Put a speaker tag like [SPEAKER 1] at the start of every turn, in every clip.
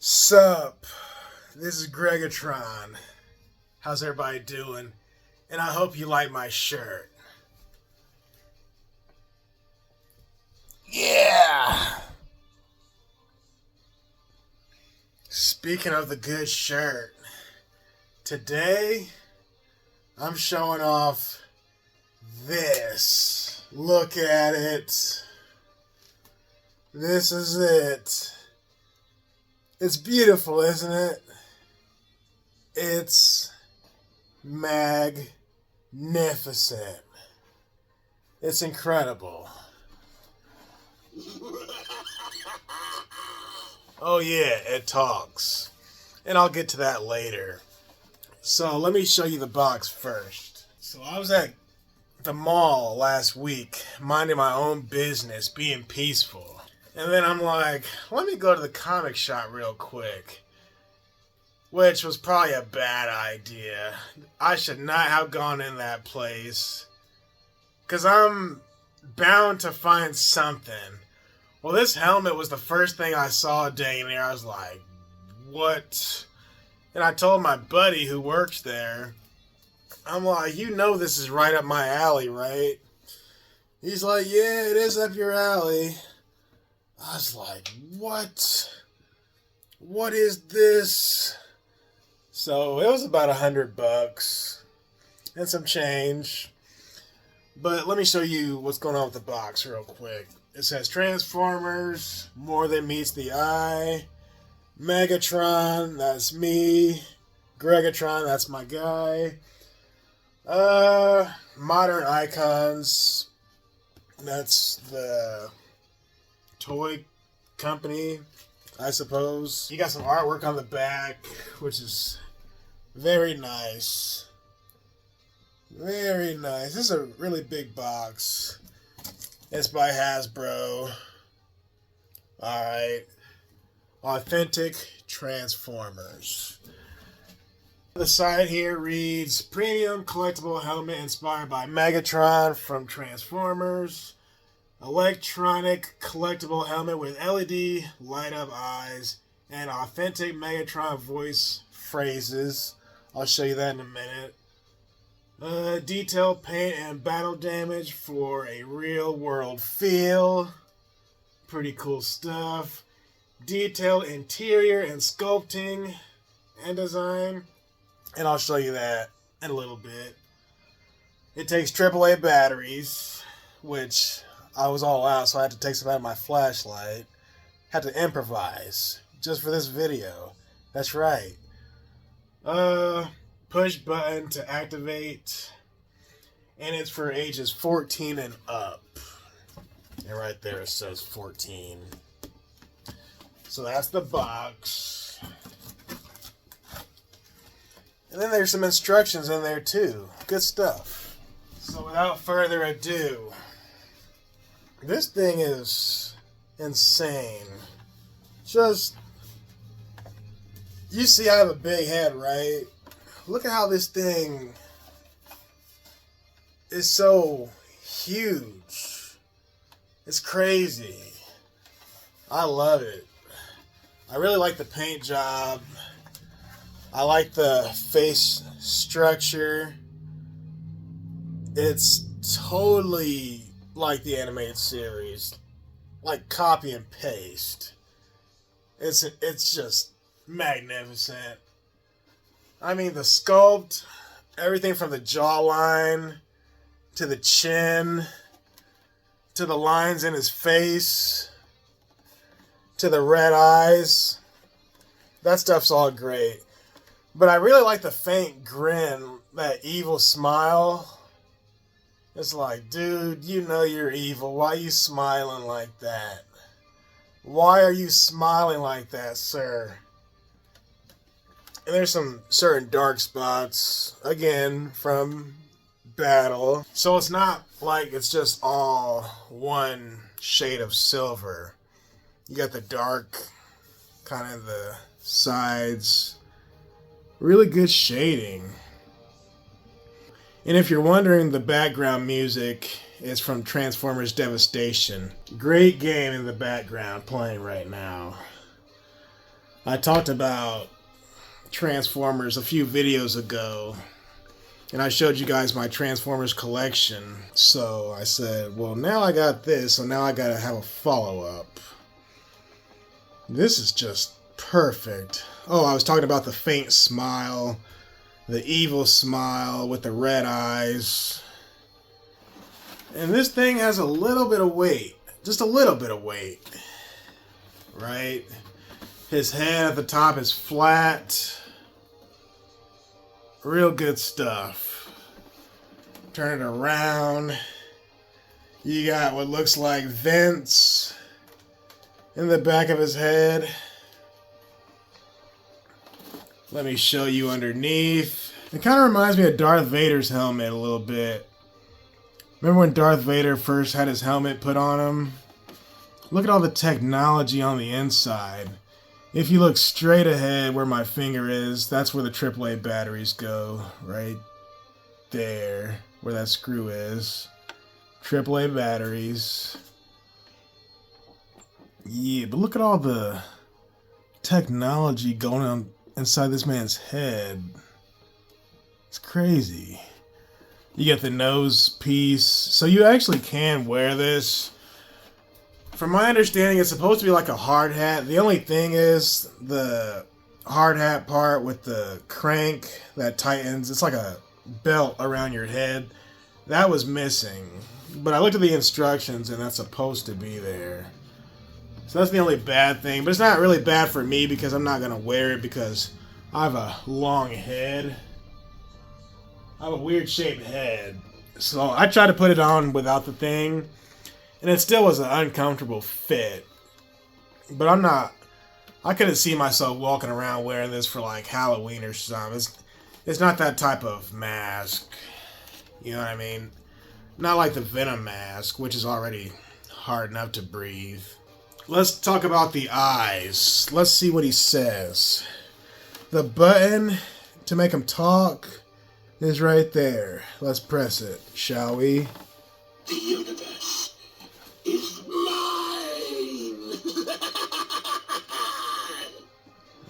[SPEAKER 1] Sup, this is Greggatron. How's everybody doing? And I hope you like my shirt. Yeah! Speaking of the good shirt, today I'm showing off this. Look at it. This is it. It's beautiful, isn't it? It's magnificent. It's incredible. Oh yeah, it talks. And I'll get to that later. So let me show you the box first. So I was at the mall last week, minding my own business, being peaceful. And then I'm like, let me go to the comic shop real quick. Which was probably a bad idea. I should not have gone in that place. Because I'm bound to find something. Well, this helmet was the first thing I saw dang there. I was like, what? And I told my buddy who works there, I'm like, you know this is right up my alley, right? He's like, yeah, it is up your alley. I was like, what? What is this? So it was about $100 and some change. But let me show you what's going on with the box real quick. It says Transformers, More Than Meets the Eye, Megatron, that's me, Greggatron, that's my guy, Modern Icons, that's the toy company, I suppose. You got some artwork on the back, which is very nice. Very nice. This is a really big box. It's by Hasbro. Alright. Authentic Transformers. The side here reads, Premium Collectible Helmet inspired by Megatron from Transformers. Electronic collectible helmet with LED light-up eyes and authentic Megatron voice phrases. I'll show you that in a minute. Detailed paint and battle damage for a real-world feel. Pretty cool stuff. Detailed interior and sculpting and design. And I'll show you that in a little bit. It takes AAA batteries, which I was all out, so I had to take some out of my flashlight. Had to improvise just for this video. That's right. Push button to activate, and it's for ages 14 and up. And right there it says 14. So that's the box. And then there's some instructions in there too. Good stuff. So without further ado, this thing is insane. Just, you see I have a big head, right? Look at how this thing is so huge. It's crazy. I love it. I really like the paint job. I like the face structure. It's totally like the animated series, like copy and paste. It's just magnificent. I mean, the sculpt, everything from the jawline to the chin to the lines in his face to the red eyes, that stuff's all great. But I really like the faint grin, that evil smile. It's like, dude, you know you're evil. Why are you smiling like that? Why are you smiling like that, sir? And there's some certain dark spots, again, from battle. So it's not like it's just all one shade of silver. You got the dark, kind of the sides. Really good shading. And if you're wondering, the background music is from Transformers Devastation. Great game in the background playing right now. I talked about Transformers a few videos ago, and I showed you guys my Transformers collection. So I said, well, now I got this, so now I gotta have a follow-up. This is just perfect. Oh, I was talking about the faint smile, the evil smile with the red eyes. And this thing has a little bit of weight. Just a little bit of weight. Right? His head at the top is flat. Real good stuff. Turn it around. You got what looks like vents in the back of his head. Let me show you underneath. It kind of reminds me of Darth Vader's helmet a little bit. Remember when Darth Vader first had his helmet put on him? Look at all the technology on the inside. If you look straight ahead where my finger is, that's where the AAA batteries go. Right there, where that screw is. AAA batteries. Yeah, but look at all the technology going on inside this man's head. It's crazy. You get the nose piece. So you actually can wear this. From my understanding, it's supposed to be like a hard hat. The only thing is the hard hat part with the crank that tightens. It's like a belt around your head. That was missing. But I looked at the instructions and that's supposed to be there. So that's the only bad thing. But it's not really bad for me because I'm not going to wear it because I have a long head. I have a weird shaped head. So I tried to put it on without the thing. And it still was an uncomfortable fit. But I couldn't see myself walking around wearing this for like Halloween or something. It's not that type of mask. You know what I mean? Not like the Venom mask, which is already hard enough to breathe. Let's talk about the eyes. Let's see what he says. The button to make him talk is right there. Let's press it, shall we?
[SPEAKER 2] The universe is mine.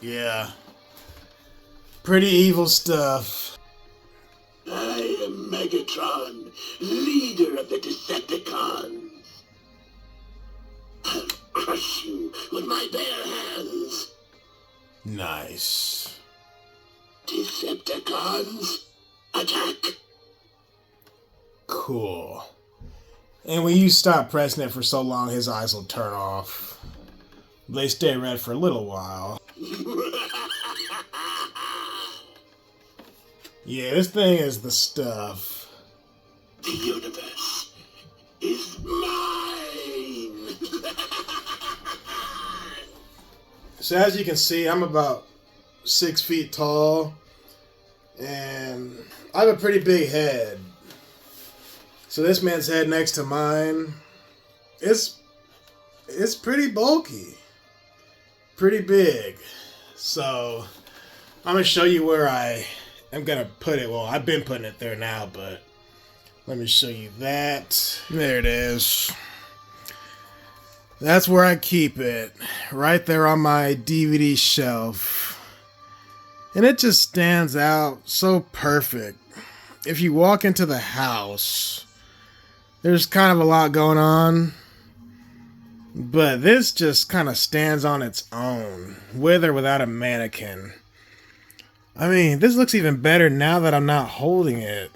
[SPEAKER 1] Yeah. Pretty evil stuff.
[SPEAKER 2] I am Megatron, leader of the Decepticons. I'll crush you with my bare hands.
[SPEAKER 1] Nice.
[SPEAKER 2] Decepticons, attack.
[SPEAKER 1] Cool. And when you stop pressing it for so long, his eyes will turn off. They stay red for a little while. Yeah, this thing is the stuff.
[SPEAKER 2] The universe is mine.
[SPEAKER 1] So as you can see, I'm about 6 feet tall. And I have a pretty big head. So this man's head next to mine, it's pretty bulky. Pretty big. So I'm going to show you where I am going to put it. Well, I've been putting it there now, but let me show you that. There it is. That's where I keep it. Right there on my DVD shelf. And it just stands out so perfect. If you walk into the house, there's kind of a lot going on. But this just kind of stands on its own, with or without a mannequin. I mean, this looks even better now that I'm not holding it.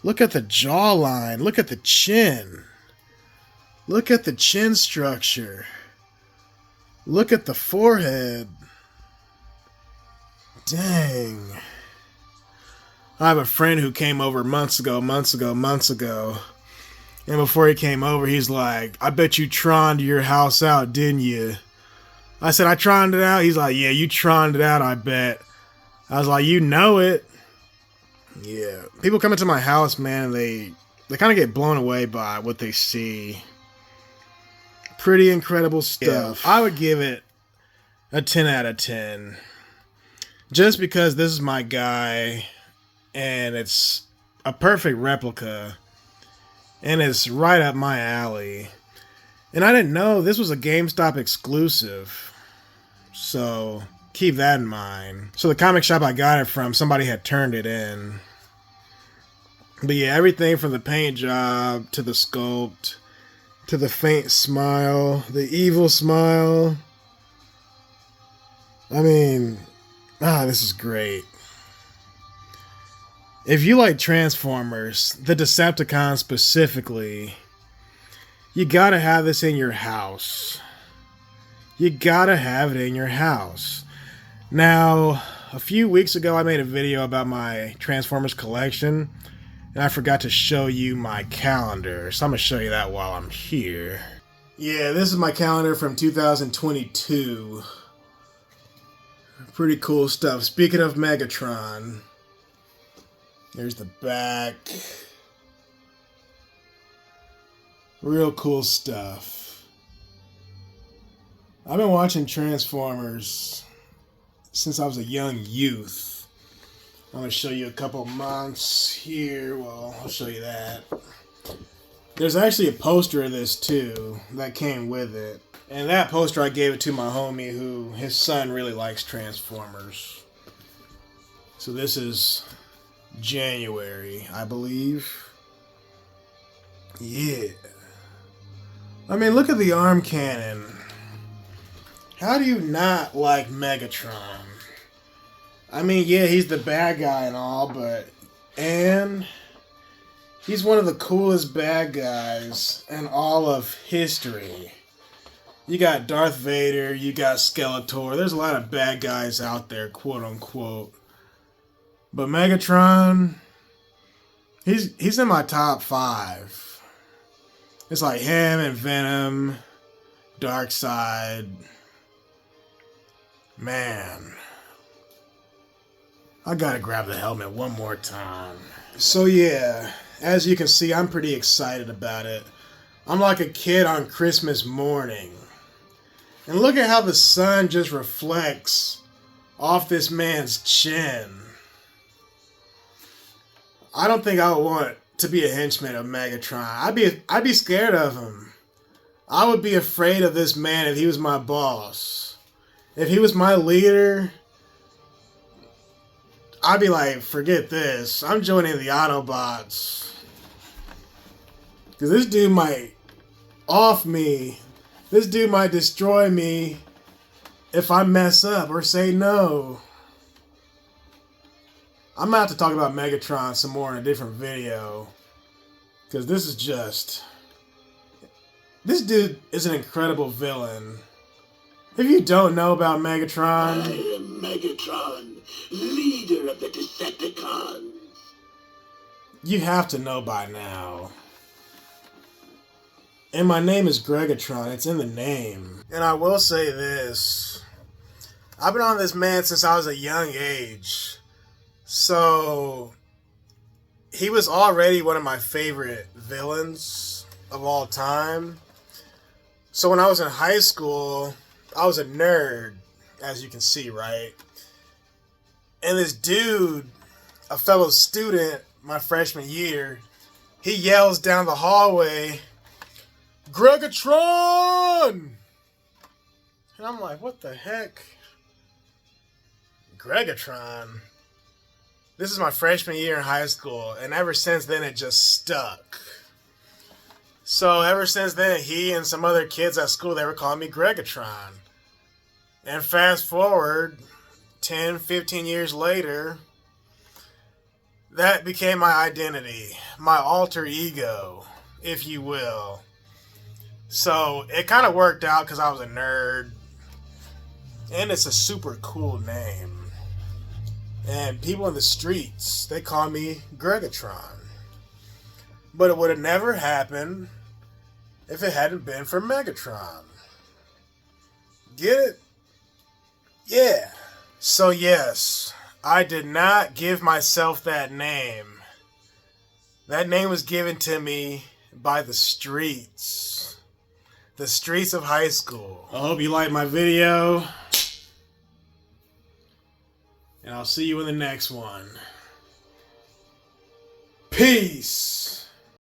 [SPEAKER 1] Look at the jawline. Look at the chin. Look at the chin structure. Look at the forehead. Dang. I have a friend who came over months ago. And before he came over, he's like, I bet you troned your house out, didn't you? I said, I troned it out? He's like, yeah, you troned it out, I bet. I was like, you know it. Yeah. People come into my house, man, they kind of get blown away by what they see. Pretty incredible stuff. Yeah. I would give it a 10 out of 10. Just because this is my guy, and it's a perfect replica. And it's right up my alley. And I didn't know this was a GameStop exclusive. So keep that in mind. So the comic shop I got it from, somebody had turned it in. But yeah, everything from the paint job to the sculpt to the faint smile, the evil smile. I mean, this is great. If you like Transformers, the Decepticons specifically, you gotta have this in your house. You gotta have it in your house. Now, a few weeks ago I made a video about my Transformers collection, and I forgot to show you my calendar, so I'm gonna show you that while I'm here. Yeah, this is my calendar from 2022. Pretty cool stuff. Speaking of Megatron, there's the back. Real cool stuff. I've been watching Transformers since I was a young youth. I'm going to show you a couple months here. Well, I'll show you that. There's actually a poster of this too that came with it. And that poster I gave it to my homie who, his son really likes Transformers. So this is January, I believe. Yeah. I mean, look at the arm cannon. How do you not like Megatron? I mean, yeah, he's the bad guy and all, and he's one of the coolest bad guys in all of history. You got Darth Vader, you got Skeletor. There's a lot of bad guys out there, quote unquote. But Megatron, he's in my top 5. It's like him and Venom, Darkseid. Man, I gotta grab the helmet one more time. So yeah, as you can see, I'm pretty excited about it. I'm like a kid on Christmas morning. And look at how the sun just reflects off this man's chin. I don't think I would want to be a henchman of Megatron. I'd be scared of him. I would be afraid of this man if he was my boss. If he was my leader, I'd be like, forget this. I'm joining the Autobots. Because this dude might off me. This dude might destroy me if I mess up or say no. I'm going to have to talk about Megatron some more in a different video. Because this is just... This dude is an incredible villain. If you don't know about Megatron...
[SPEAKER 2] I am Megatron, leader of the Decepticons.
[SPEAKER 1] You have to know by now. And my name is Greggatron. It's in the name. And I will say this. I've been on this man since I was a young age. So, he was already one of my favorite villains of all time. So when I was in high school, I was a nerd, as you can see, right? And this dude, a fellow student, my freshman year, he yells down the hallway, "Greggatron!" And I'm like, what the heck? Greggatron? This is my freshman year in high school, and ever since then it just stuck. So ever since then, he and some other kids at school, they were calling me Greggatron. And fast forward 10, 15 years later, that became my identity, my alter ego, if you will. So it kind of worked out because I was a nerd, and it's a super cool name. And people in the streets, they call me Greggatron. But it would have never happened if it hadn't been for Megatron. Get it? Yeah. So yes, I did not give myself that name. That name was given to me by the streets. The streets of high school. I hope you liked my video. And I'll see you in the next one. Peace.